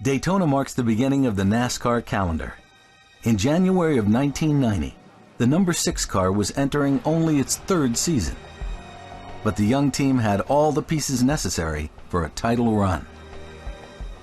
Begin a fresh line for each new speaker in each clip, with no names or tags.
Daytona marks the beginning of the NASCAR calendar. In January of 1990, the number 6 car was entering only its 3rd season. But the young team had all the pieces necessary for a title run.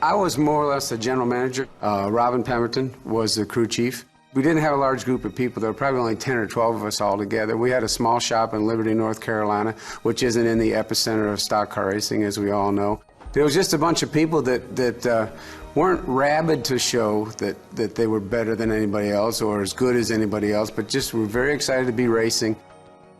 I was more or less the general manager. Robin Pemberton was the crew chief. We didn't have a large group of people. There were probably only 10 or 12 of us all together. We had a small shop in Liberty, North Carolina, which isn't in the epicenter of stock car racing, as we all know. There was just a bunch of people that weren't rabid to show that they were better than anybody else or as good as anybody else, but just were very excited to be racing.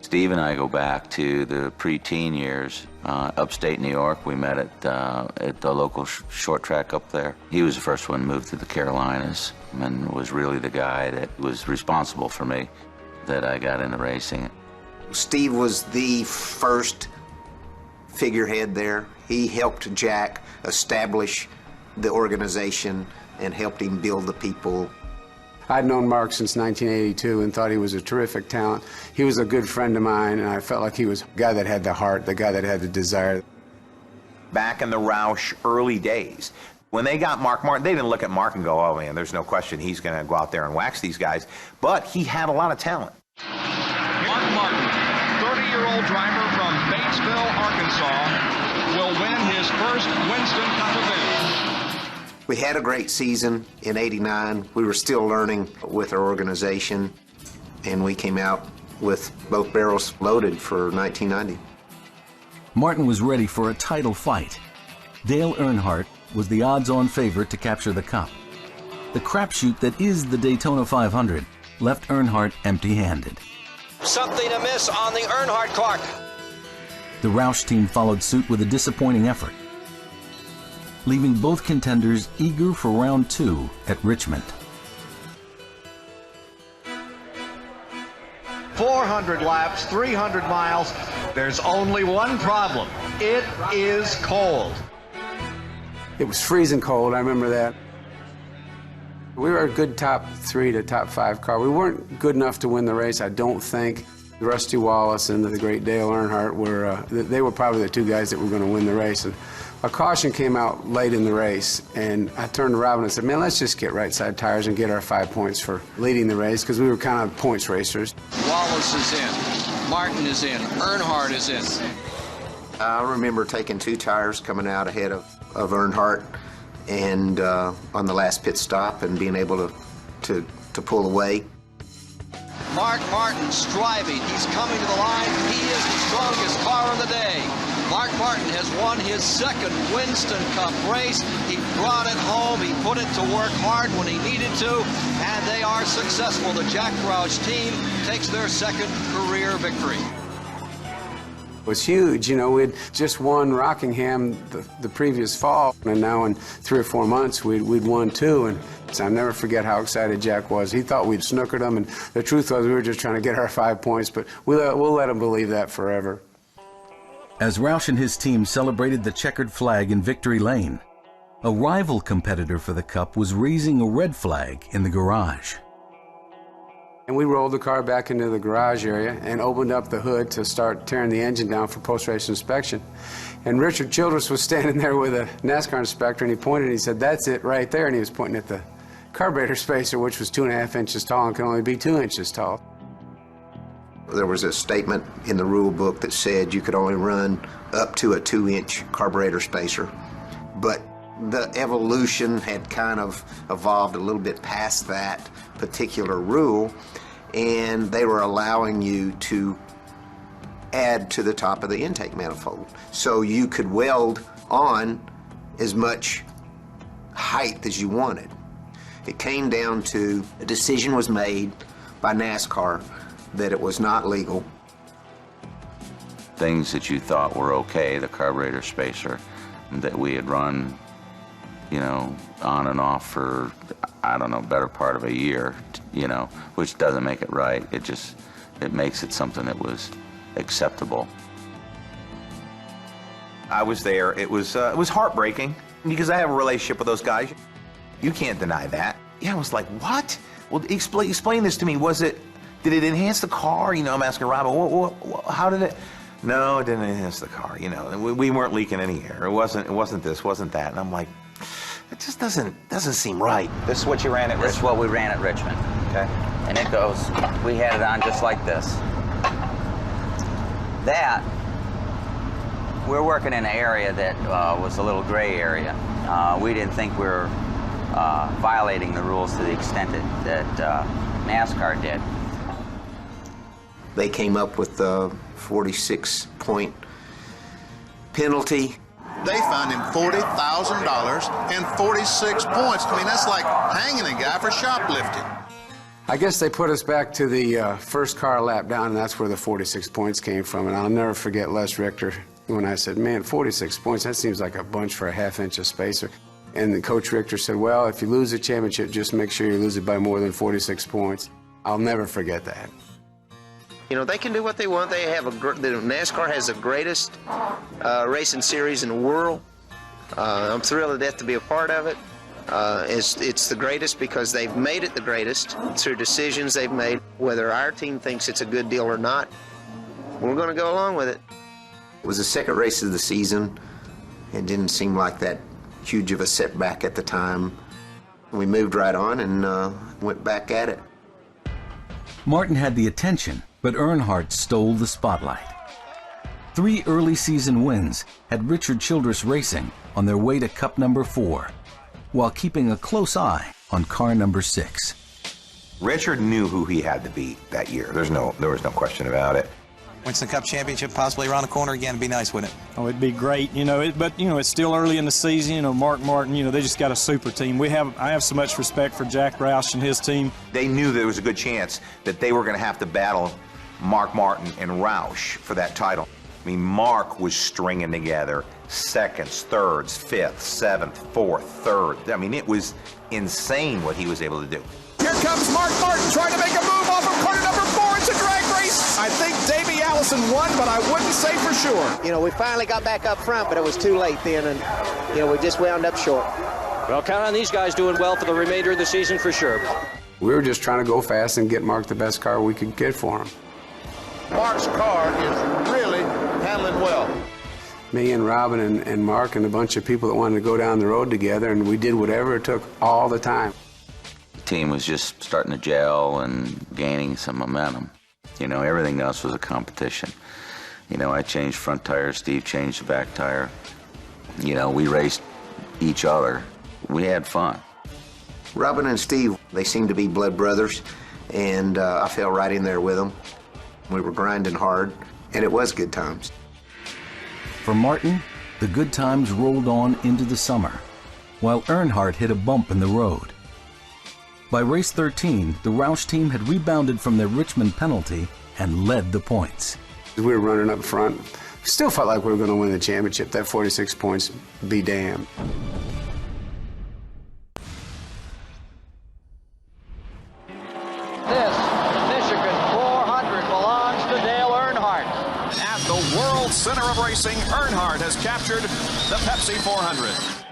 Steve and I go back to the pre-teen years, upstate New York. We met at the local short track up there. He was the first one to move to the Carolinas and was really the guy that was responsible for me that I got into racing.
Steve was the first figurehead there. He helped Jack establish the organization and helped him build the people.
I'd known Mark since 1982 and thought he was a terrific talent. He was a good friend of mine, and I felt like he was a guy that had the heart, the guy that had the desire.
Back in the Roush early days, when they got Mark Martin, they didn't look at Mark and go, oh man, there's no question he's going to go out there and wax these guys. But he had a lot of talent.
Mark Martin, 30-year-old driver from Batesville, Arkansas, will win his first Winston Cup event.
We had a great season in '89. We were still learning with our organization, and we came out with both barrels loaded for 1990.
Martin was ready for a title fight. Dale Earnhardt was the odds-on favorite to capture the Cup. The crapshoot that is the Daytona 500 left Earnhardt empty-handed.
Something amiss on the Earnhardt car.
The Roush team followed suit with a disappointing effort, leaving both contenders eager for round 2 at Richmond.
400 laps, 300 miles. There's only one problem. It is cold.
It was freezing cold, I remember that. We were a good top 3 to top 5 car. We weren't good enough to win the race, I don't think. Rusty Wallace and the great Dale Earnhardt they were probably the 2 guys that were going to win the race. And a caution came out late in the race, and I turned to Robin and said, man, let's just get right side tires and get our 5 points for leading the race, because we were kind of points racers.
Wallace is in. Martin is in. Earnhardt is in.
I remember taking 2 tires coming out ahead of Earnhardt and on the last pit stop and being able to pull away.
Mark Martin striving. He's coming to the line. He is the strongest car of the day. Mark Martin has won his 2nd Winston Cup race. He brought it home. He put it to work hard when he needed to, and they are successful. The Jack Roush team takes their 2nd career victory.
It was huge. You know, we'd just won Rockingham the previous fall, and now in 3 or 4 months we'd won 2, and I'll never forget how excited Jack was. He thought we'd snookered him, and the truth was we were just trying to get our 5 points, but we'll let him believe that forever.
As Roush and his team celebrated the checkered flag in Victory Lane, a rival competitor for the Cup was raising a red flag in the garage.
And we rolled the car back into the garage area and opened up the hood to start tearing the engine down for post-race inspection. And Richard Childress was standing there with a NASCAR inspector, and he pointed and he said, that's it right there. And he was pointing at the carburetor spacer, which was 2.5 inches tall and can only be 2 inches tall.
There was a statement in the rule book that said you could only run up to a 2-inch carburetor spacer. But the evolution had kind of evolved a little bit past that particular rule, and they were allowing you to add to the top of the intake manifold. So you could weld on as much height as you wanted. It came down to a decision was made by NASCAR that it was not legal.
Things that you thought were okay, the carburetor spacer, that we had run, you know, on and off for, I don't know, better part of a year, you know, which doesn't make it right. It makes it something that was acceptable.
I was there. It was heartbreaking because I have a relationship with those guys. You can't deny that. Yeah, I was like, what? Well, explain this to me. Did it enhance the car? You know, I'm asking Robin, how did it? No, it didn't enhance the car. You know, we weren't leaking any air. It wasn't this, wasn't that. And I'm like, It just doesn't seem right.
This is what you ran at
This is
Richmond.
what we ran at Richmond.
Okay.
And it goes, we had it on just like this. That, we're working in an area that was a little gray area. We didn't think we were violating the rules to the extent that NASCAR did.
They came up with the 46-point penalty.
They fined him $40,000 and 46 points. I mean, that's like hanging a guy for shoplifting.
I guess they put us back to the first car lap down, and that's where the 46 points came from. And I'll never forget Les Richter when I said, man, 46 points, that seems like a bunch for a half-inch of spacer. And the Coach Richter said, well, if you lose the championship, just make sure you lose it by more than 46 points. I'll never forget that.
You know, they can do what they want. They have NASCAR has the greatest racing series in the world. I'm thrilled to death to be a part of it. It's the greatest because they've made it the greatest through decisions they've made. Whether our team thinks it's a good deal or not, we're going to go along with it. It was the second race of the season. It didn't seem like that huge of a setback at the time. We moved right on and went back at it.
Martin had the attention, but Earnhardt stole the spotlight. 3 early season wins had Richard Childress Racing on their way to Cup number 4, while keeping a close eye on car number 6.
Richard knew who he had to beat that year. There was no question about it.
Winston Cup championship possibly around the corner again. It'd be nice, wouldn't it?
Oh, it'd be great, but it's still early in the season. Mark Martin, they just got a super team. I have so much respect for Jack Roush and his team.
They knew there was a good chance that they were going to have to battle Mark Martin and Roush for that title. I mean, Mark was stringing together seconds, thirds, fifth, seventh, fourth, third. I mean, it was insane what he was able to do.
Here comes Mark Martin trying to make a move off of corner number 4. It's a drag race. I think Davey Allison won, but I wouldn't say for sure.
We finally got back up front, but it was too late then, and, we just wound up short.
Well, count on these guys doing well for the remainder of the season for sure.
We were just trying to go fast and get Mark the best car we could get for him.
Mark's car is really handling well.
Me and Robin and Mark and a bunch of people that wanted to go down the road together, and we did whatever it took all the time.
The team was just starting to gel and gaining some momentum. Everything else was a competition. I changed front tires, Steve changed the back tire. We raced each other. We had fun.
Robin and Steve, they seemed to be blood brothers, and I fell right in there with them. We were grinding hard, and it was good times.
For Martin, the good times rolled on into the summer, while Earnhardt hit a bump in the road. By race 13, the Roush team had rebounded from their Richmond penalty and led the points.
We were running up front. Still felt like we were going to win the championship. That 46 points, be damned.
This Michigan 400 belongs to Dale Earnhardt.
At the world center of racing, Earnhardt has captured the Pepsi 400.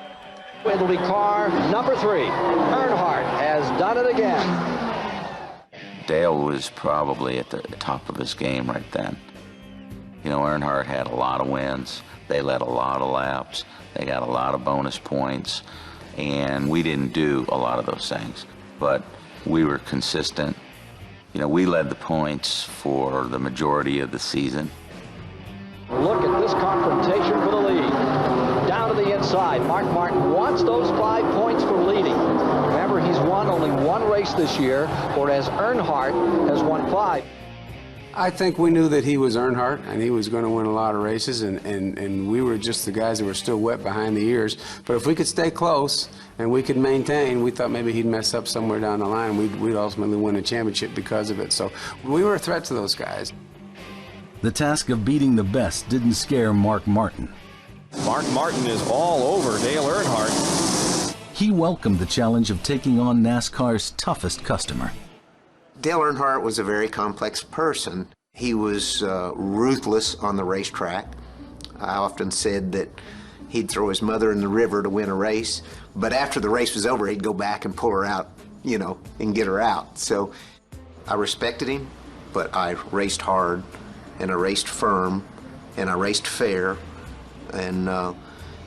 It'll be car number 3. Earnhardt has done it again.
Dale was probably at the top of his game right then. Earnhardt had a lot of wins. They led a lot of laps. They got a lot of bonus points. And we didn't do a lot of those things. But we were consistent. We led the points for the majority of the season.
Look at this confrontation for the lead. Down to the inside, Mark Martin wants those 5 points for leading. Remember, he's won only 1 race this year, whereas Earnhardt has won 5.
I think we knew that he was Earnhardt and he was going to win a lot of races, and we were just the guys that were still wet behind the ears. But if we could stay close and we could maintain, we thought maybe he'd mess up somewhere down the line. We'd ultimately win a championship because of it. So we were a threat to those guys.
The task of beating the best didn't scare Mark Martin.
Mark Martin is all over Dale Earnhardt.
He welcomed the challenge of taking on NASCAR's toughest customer.
Dale Earnhardt was a very complex person. He was ruthless on the racetrack. I often said that he'd throw his mother in the river to win a race, but after the race was over, he'd go back and pull her out, and get her out. So I respected him, but I raced hard, and I raced firm, and I raced fair, and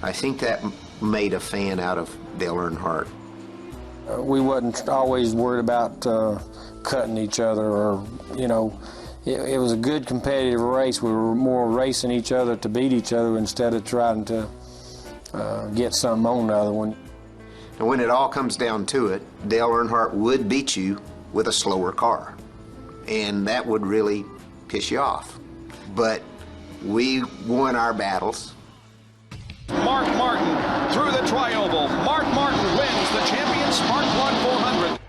I think that made a fan out of Dale Earnhardt.
We wasn't always worried about cutting each other, or, you know, it was a good competitive race. We were more racing each other to beat each other instead of trying to get something on the other one.
And when it all comes down to it, Dale Earnhardt would beat you with a slower car. And that would really piss you off. But we won our battles.
Mark Martin through the tri-oval. Mark Martin wins the Champion Spark Plug 400.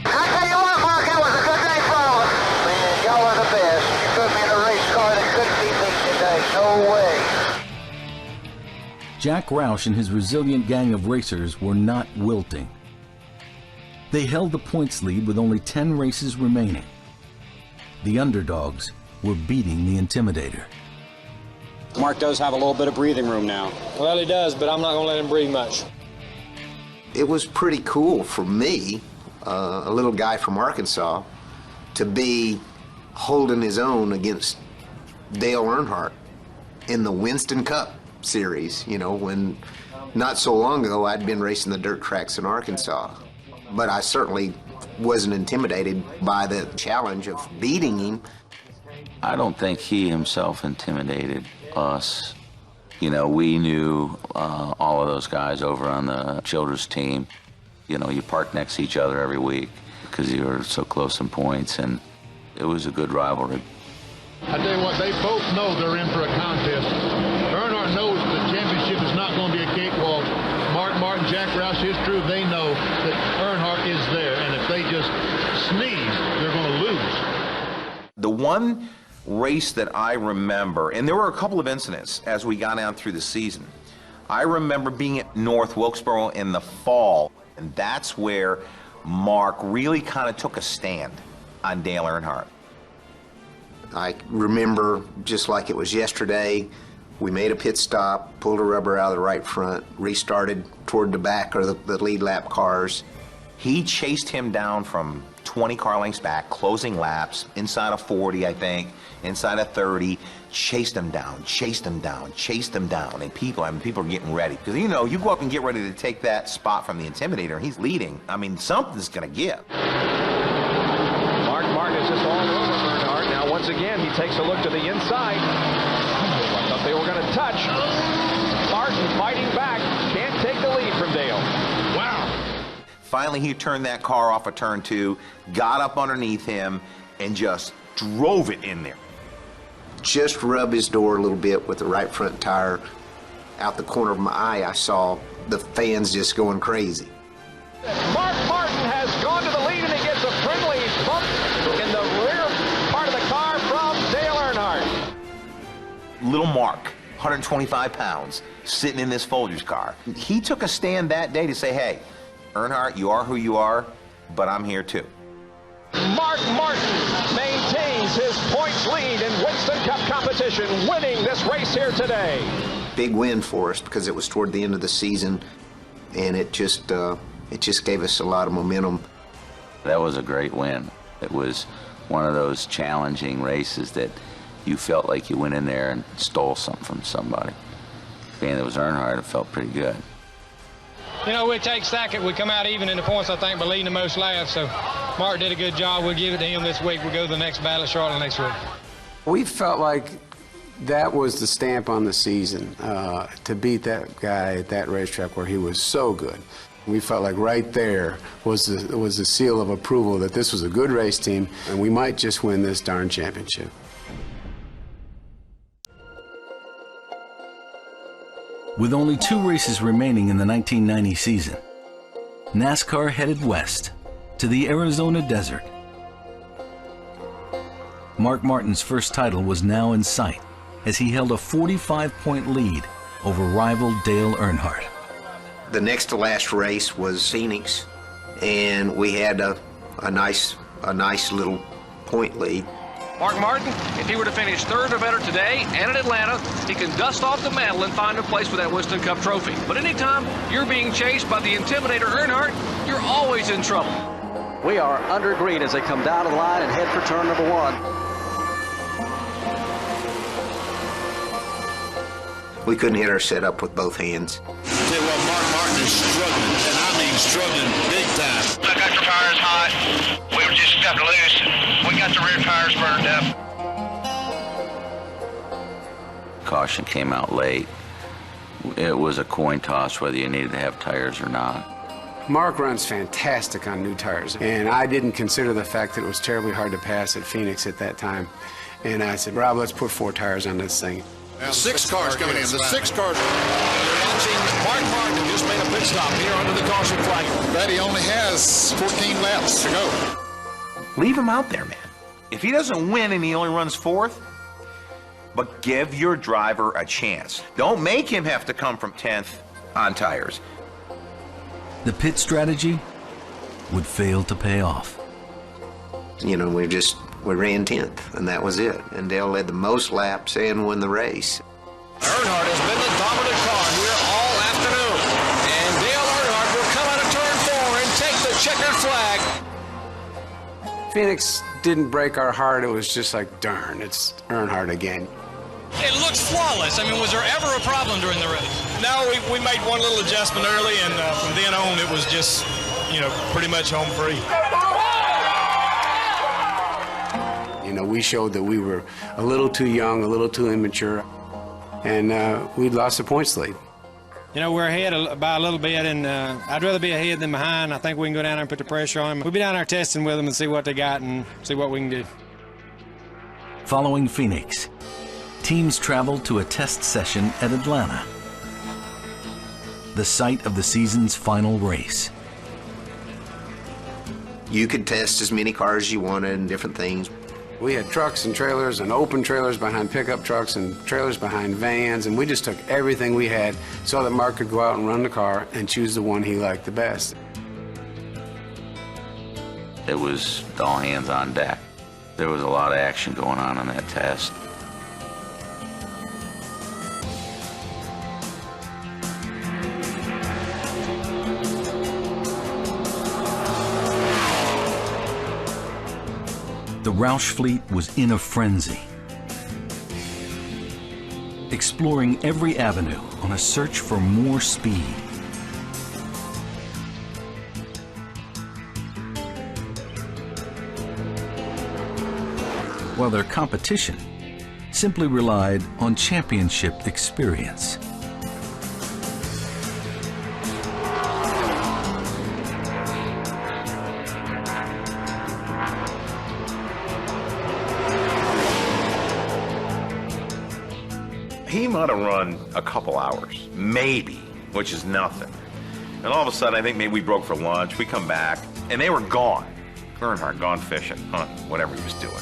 I tell you what, Mark, it was a good day for all of us. Man, y'all are the best. You put me in a race car that couldn't beat me today. No way.
Jack Roush and his resilient gang of racers were not wilting. They held the points lead with only 10 races remaining. The underdogs were beating the Intimidator.
Mark does have a little bit of breathing room now.
Well, he does, but I'm not going to let him breathe much.
It was pretty cool for me, a little guy from Arkansas, to be holding his own against Dale Earnhardt in the Winston Cup series, you know, when not so long ago I'd been racing the dirt tracks in Arkansas. But I certainly wasn't intimidated by the challenge of beating him.
I don't think he himself intimidated us. You know, we knew all of those guys over on the Childress team. You know, you parked next to each other every week because you were so close in points, and it was a good rivalry.
I tell you what, they both know they're in for a contest. Earnhardt knows the championship is not going to be a cakewalk. Mark Martin, Jack Roush, his crew, they know that Earnhardt is there, and if they just sneeze, they're going to lose.
The one race that I remember, and there were a couple of incidents as we got down through the season. I remember being at North Wilkesboro in the fall, and that's where Mark really kind of took a stand on Dale Earnhardt.
I remember just like it was yesterday, we made a pit stop, pulled a rubber out of the right front, restarted toward the back or the lead lap cars.
He chased him down from 20 car lengths back, closing laps, inside of 40, I think, inside of 30, chased him down, chased him down, chased him down. And people are getting ready. Because, you know, you go up and get ready to take that spot from the Intimidator, and he's leading. I mean, something's going to give.
Mark Martin is just all over Earnhardt. Now, once again, he takes a look to the inside. I thought they were going to touch. Martin fighting back. Can't take the lead from Dale. Wow.
Finally, he turned that car off of turn 2, got up underneath him, and just drove it in there.
Just rubbed his door a little bit with the right front tire. Out the corner of my eye, I saw the fans just going crazy.
Mark Martin has gone to the lead, and he gets a friendly bump in the rear part of the car from Dale Earnhardt.
Little Mark, 125 pounds, sitting in this Folgers car. He took a stand that day to say, hey, Earnhardt, you are who you are, but I'm here too.
Mark Martin maintains his points lead in Winston Cup competition, winning this race here today.
Big win for us because it was toward the end of the season, and it just gave us a lot of momentum.
That was a great win. It was one of those challenging races that you felt like you went in there and stole something from somebody. Being it was Earnhardt, it felt pretty good.
You know, we take second. We come out even in the points, I think, by leading the most laps. So Mark did a good job. We'll give it to him this week. We'll go to the next battle at Charlotte next week.
We felt like that was the stamp on the season, to beat that guy at that racetrack where he was so good. We felt like right there was the seal of approval that this was a good race team, and we might just win this darn championship.
With only 2 races remaining in the 1990 season, NASCAR headed west to the Arizona desert. Mark Martin's first title was now in sight as he held a 45-point lead over rival Dale Earnhardt.
The next to last race was Phoenix, and we had a nice little point lead.
Mark Martin, if he were to finish third or better today and in Atlanta, he can dust off the mantle and find a place for that Winston Cup trophy. But anytime you're being chased by the Intimidator Earnhardt, you're always in trouble.
We are under green as they come down the line and head for turn number 1.
We couldn't hit our setup with both hands.
Tell you what, Mark Martin is struggling, and I mean struggling big time.
I got the tires hot. We were just stepped loose. We got the rear tires burned up.
Caution came out late. It was a coin toss whether you needed to have tires or not.
Mark runs fantastic on new tires, and I didn't consider the fact that it was terribly hard to pass at Phoenix at that time. And I said, Rob, let's put 4 tires on this thing.
The 6 cars coming in. The 6 cars.
Watching Mark Martin just made a pit stop here under the caution flag.
But he only has 14 laps to go.
Leave him out there, man. If he doesn't win and he only runs 4th, but give your driver a chance. Don't make him have to come from 10th on tires.
The pit strategy would fail to pay off.
You know, we ran 10th, and that was it. And Dale led the most laps and won the race.
Earnhardt has been the dominant car here all afternoon. And Dale Earnhardt will come out of turn 4 and take the checkered flag.
Phoenix didn't break our heart. It was just like, darn, it's Earnhardt again.
It looks flawless. I mean, was there ever a problem during the race? No, we made one little adjustment early, and from then on, it was just, pretty much home free.
You know, we showed that we were a little too young, a little too immature, and we'd lost the points lead.
We're ahead by a little bit, and I'd rather be ahead than behind. I think we can go down there and put the pressure on them. We'll be down there testing with them and see what they got and see what we can do.
Following Phoenix, teams traveled to a test session at Atlanta, the site of the season's final race.
You could test as many cars as you wanted and different things.
We had trucks and trailers and open trailers behind pickup trucks and trailers behind vans, and we just took everything we had so that Mark could go out and run the car and choose the one he liked the best.
It was all hands on deck. There was a lot of action going on in that test.
The Roush fleet was in a frenzy, exploring every avenue on a search for more speed. While their competition simply relied on championship experience.
He might have run a couple hours, maybe, which is nothing. And all of a sudden, I think maybe we broke for lunch. We come back, and they were gone. Earnhardt gone fishing, hunting, whatever he was doing.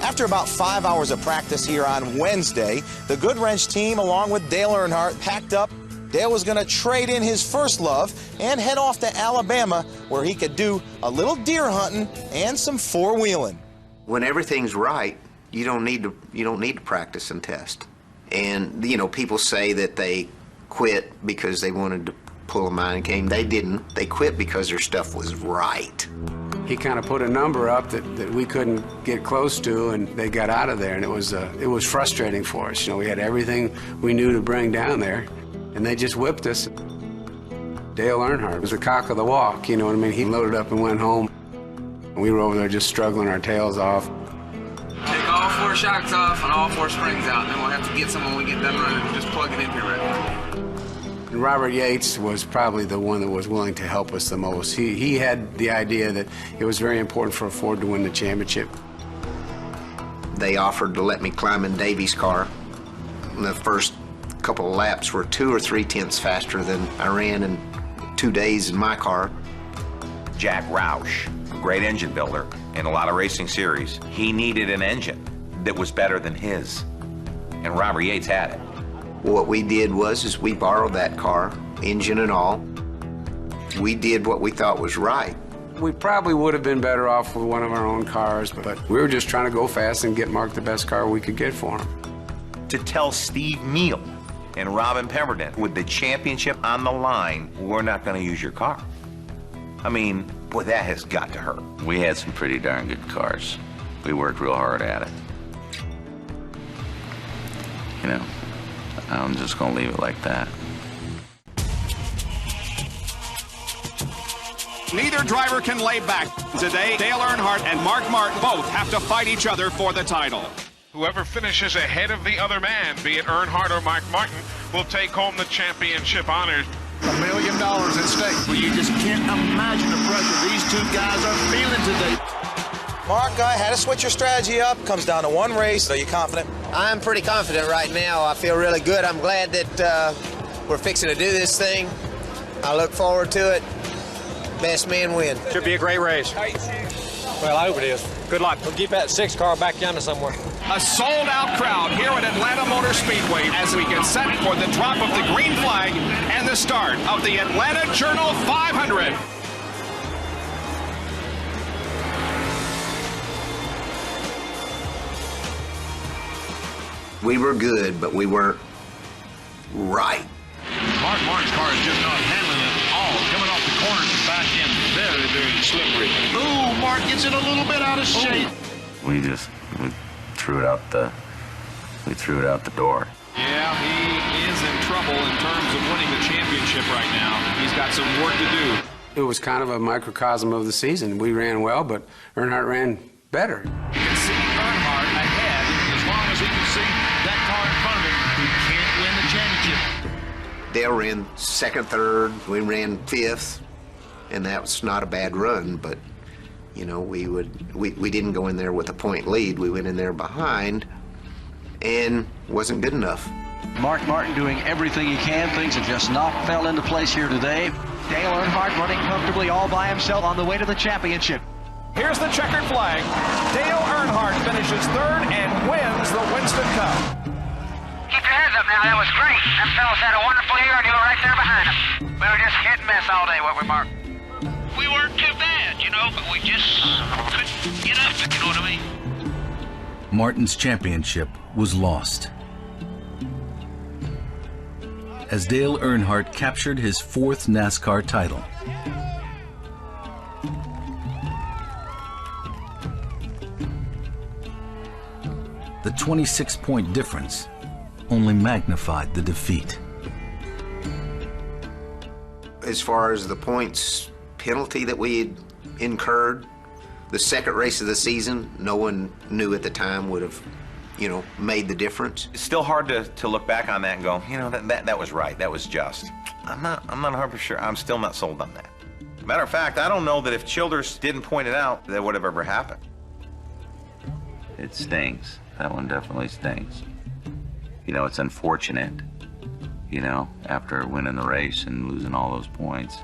After about 5 hours of practice here on Wednesday, the Goodwrench team, along with Dale Earnhardt, packed up. Dale was going to trade in his first love and head off to Alabama, where he could do a little deer hunting and some four-wheeling.
When everything's right, you don't need to practice and test. And people say that they quit because they wanted to pull a mining game. They didn't. They quit because their stuff was right.
He kind of put a number up that we couldn't get close to, and they got out of there, and it was frustrating for us. We had everything we knew to bring down there, and they just whipped us. Dale Earnhardt was the cock of the walk, you know what I mean? He loaded up and went home, and we were over there just struggling our tails off.
Take all 4 shocks off and all 4 springs out, and then we'll have to get some when we get done running. Just plug it in here right now.
And Robert Yates was probably the one that was willing to help us the most. He had the idea that it was very important for Ford to win the championship.
They offered to let me climb in Davy's car. And the first couple of laps were 2 or 3 tenths faster than I ran in 2 days in my car.
Jack Roush, a great engine builder in a lot of racing series, he needed an engine that was better than his. And Robert Yates had it.
What we did was we borrowed that car, engine and all. We did what we thought was right.
We probably would have been better off with one of our own cars, but we were just trying to go fast and get Mark the best car we could get for him.
To tell Steve Meal and Robin Pemberton, with the championship on the line, we're not going to use your car. I mean, boy, that has got to hurt.
We had some pretty darn good cars. We worked real hard at it. I'm just going to leave it like that.
Neither driver can lay back. Today, Dale Earnhardt and Mark Martin both have to fight each other for the title.
Whoever finishes ahead of the other man, be it Earnhardt or Mark Martin, will take home the championship honors.
$1 million at stake.
Well, you just can't imagine the pressure these two guys are feeling today.
Mark, I had to switch your strategy up. Comes down to one race. Are you confident?
I'm pretty confident right now. I feel really good. I'm glad that we're fixing to do this thing. I look forward to it. Best man win.
Should be a great race. Well, I hope it is. Good luck. We'll keep that 6 car back down to somewhere.
A sold-out crowd here at Atlanta Motor Speedway as we get set for the drop of the green flag and the start of the Atlanta Journal 500.
We were good, but we weren't right.
Mark Martin's car is just not handling it all. Coming off the corners and back in, very, very slippery. Ooh, Mark gets it a little bit out of shape.
We threw it out the door.
Yeah, he is in trouble in terms of winning the championship right now. He's got some work to do.
It was kind of a microcosm of the season. We ran well, but Earnhardt ran better.
You can see Earnhardt ahead as long as he can see that car in front of him. He can't win the championship.
Dale ran second, third. We ran fifth, and that was not a bad run. But you know, we didn't go in there with a point lead. We went in there behind, and wasn't good enough.
Mark Martin doing everything he can. Things have just not fell into place here today. Dale Earnhardt running comfortably all by himself on the way to the championship.
Here's the checkered flag. Dale Earnhardt finishes third and wins the Winston Cup.
Keep your heads up now. That was great. Them fellas had a wonderful year, and you were right there behind them. We were just hit and miss all day, weren't we, Mark?
We weren't too bad, you know, but we just couldn't get up, if you know what I mean.
Martin's championship was lost as Dale Earnhardt captured his 4th NASCAR title. The 26-point difference only magnified the defeat.
As far as the points penalty that we had incurred, the second race of the season, no one knew at the time would have, you know, made the difference.
It's still hard to look back on that and go, you know, that was right, that was just. I'm not 100% sure. I'm still not sold on that. Matter of fact, I don't know that if Childers didn't point it out, that would have ever happened.
It stings. That one definitely stings. You know, it's unfortunate, you know, after winning the race and losing all those points,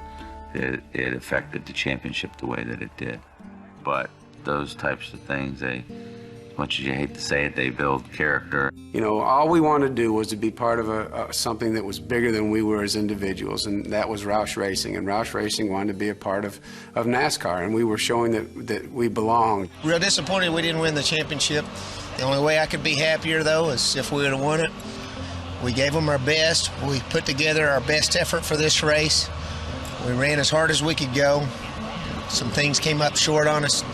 it affected the championship the way that it did. But those types of things, as much as you hate to say it, they build character.
You know, all we wanted to do was to be part of something that was bigger than we were as individuals, and that was Roush Racing. And Roush Racing wanted to be a part of NASCAR, and we were showing that we belonged.
Real disappointed we didn't win the championship. The only way I could be happier, though, is if we would have won it. We gave them our best. We put together our best effort for this race. We ran as hard as we could go. Some things came up short on us.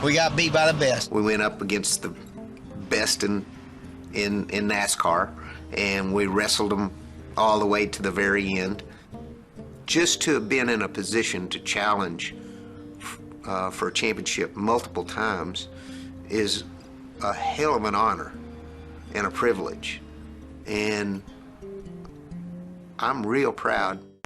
We got beat by the best.
We went up against the best in NASCAR, and we wrestled them all the way to the very end. Just to have been in a position to challenge for a championship multiple times is a hell of an honor and a privilege. And I'm real proud.